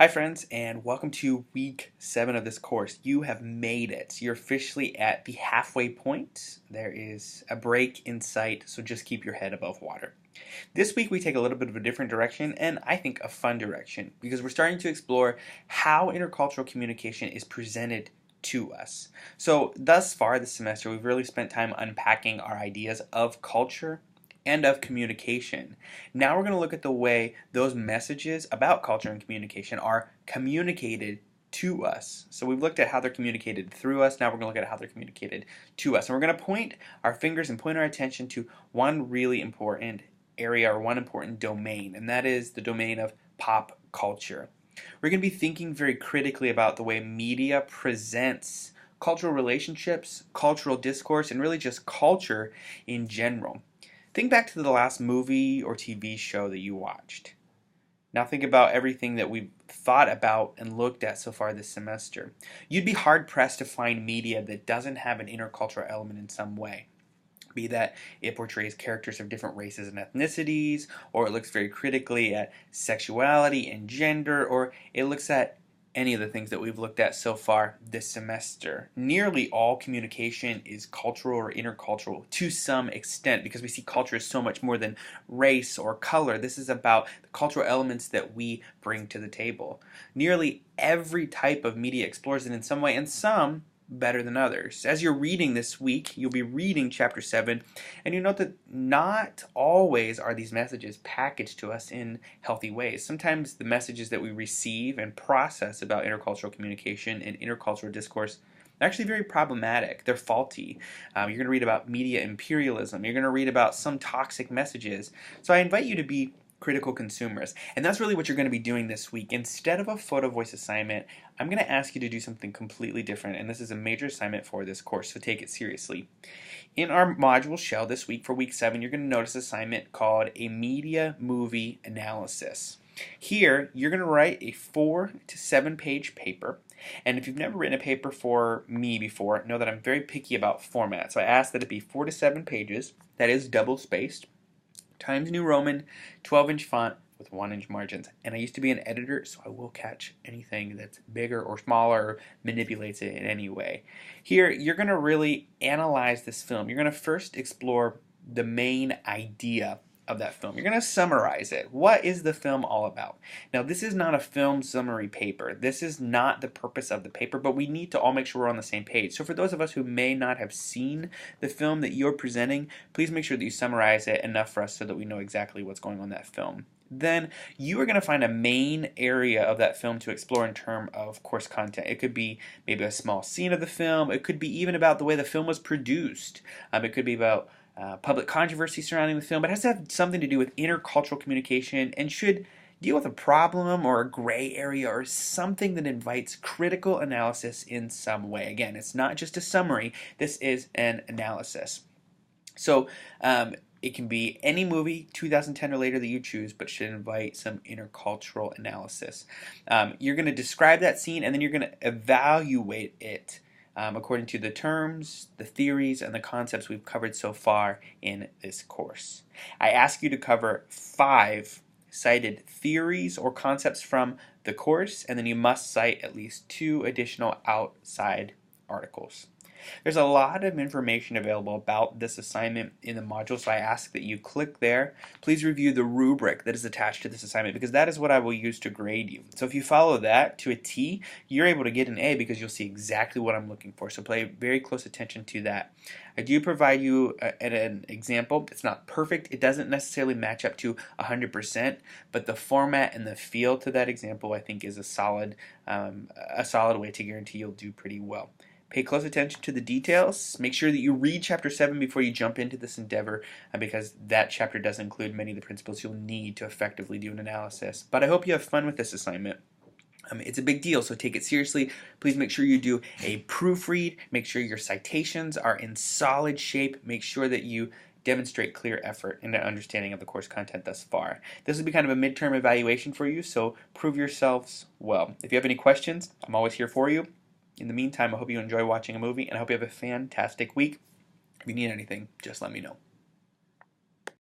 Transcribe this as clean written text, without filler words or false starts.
Hi friends, and welcome to week 7 of this course. You have made it. You're officially at the halfway point. There is a break in sight, so just keep your head above water. This week we take a little bit of a different direction, and I think a fun direction, because we're starting to explore how intercultural communication is presented to us. So thus far this semester we've really spent time unpacking our ideas of culture and of communication. Now we're going to look at the way those messages about culture and communication are communicated to us. So we've looked at how they're communicated through us. Now we're going to look at how they're communicated to us. And we're going to point our fingers and point our attention to one really important area or one important domain, and that is the domain of pop culture. We're going to be thinking very critically about the way media presents cultural relationships, cultural discourse, and really just culture in general. Think back to the last movie or TV show that you watched. Now think about everything that we've thought about and looked at so far this semester. You'd be hard-pressed to find media that doesn't have an intercultural element in some way. Be that it portrays characters of different races and ethnicities, or it looks very critically at sexuality and gender, or it looks at any of the things that we've looked at so far this semester. Nearly all communication is cultural or intercultural to some extent, because we see culture as so much more than race or color. This is about the cultural elements that we bring to the table. Nearly every type of media explores it in some way, and some better than others. As you're reading this week, you'll be reading chapter 7, and you note that not always are these messages packaged to us in healthy ways. Sometimes the messages that we receive and process about intercultural communication and intercultural discourse are actually very problematic. They're faulty. You're going to read about media imperialism. You're going to read about some toxic messages. So I invite you to be critical consumers. And that's really what you're going to be doing this week. Instead of a photo voice assignment, I'm going to ask you to do something completely different, and this is a major assignment for this course, so take it seriously. In our module shell this week for week 7, you're going to notice an assignment called a media movie analysis. Here, you're going to write a 4 to 7 page paper, and if you've never written a paper for me before, know that I'm very picky about format. So I ask that it be 4 to 7 pages, that is double spaced, Times New Roman, 12-inch font with 1-inch margins. And I used to be an editor, so I will catch anything that's bigger or smaller or manipulates it in any way. Here, you're going to really analyze this film. You're going to first explore the main idea of that film. You're going to summarize it. What is the film all about? Now, this is not a film summary paper. This is not the purpose of the paper, but we need to all make sure we're on the same page. So for those of us who may not have seen the film that you're presenting, please make sure that you summarize it enough for us so that we know exactly what's going on in that film. Then you are going to find a main area of that film to explore in terms of course content. It could be maybe a small scene of the film. It could be even about the way the film was produced. It could be about public controversy surrounding the film, but it has to have something to do with intercultural communication and should deal with a problem or a gray area or something that invites critical analysis in some way. Again, it's not just a summary, this is an analysis. So it can be any movie, 2010 or later, that you choose, but should invite some intercultural analysis. You're going to describe that scene, and then you're going to evaluate it according to the terms, the theories, and the concepts we've covered so far in this course. I ask you to cover 5 cited theories or concepts from the course, and then you must cite at least 2 additional outside articles. There's a lot of information available about this assignment in the module, so I ask that you click there. Please review the rubric that is attached to this assignment, because that is what I will use to grade you. So if you follow that to a T, you're able to get an A because you'll see exactly what I'm looking for. So pay very close attention to that. I do provide you an example. It's not perfect. It doesn't necessarily match up to 100%, but the format and the feel to that example I think is a solid way to guarantee you'll do pretty well. Pay close attention to the details. Make sure that you read Chapter 7 before you jump into this endeavor, because that chapter does include many of the principles you'll need to effectively do an analysis. But I hope you have fun with this assignment. It's a big deal, so take it seriously. Please make sure you do a proofread. Make sure your citations are in solid shape. Make sure that you demonstrate clear effort and an understanding of the course content thus far. This will be kind of a midterm evaluation for you, so prove yourselves well. If you have any questions, I'm always here for you. In the meantime, I hope you enjoy watching a movie, and I hope you have a fantastic week. If you need anything, just let me know.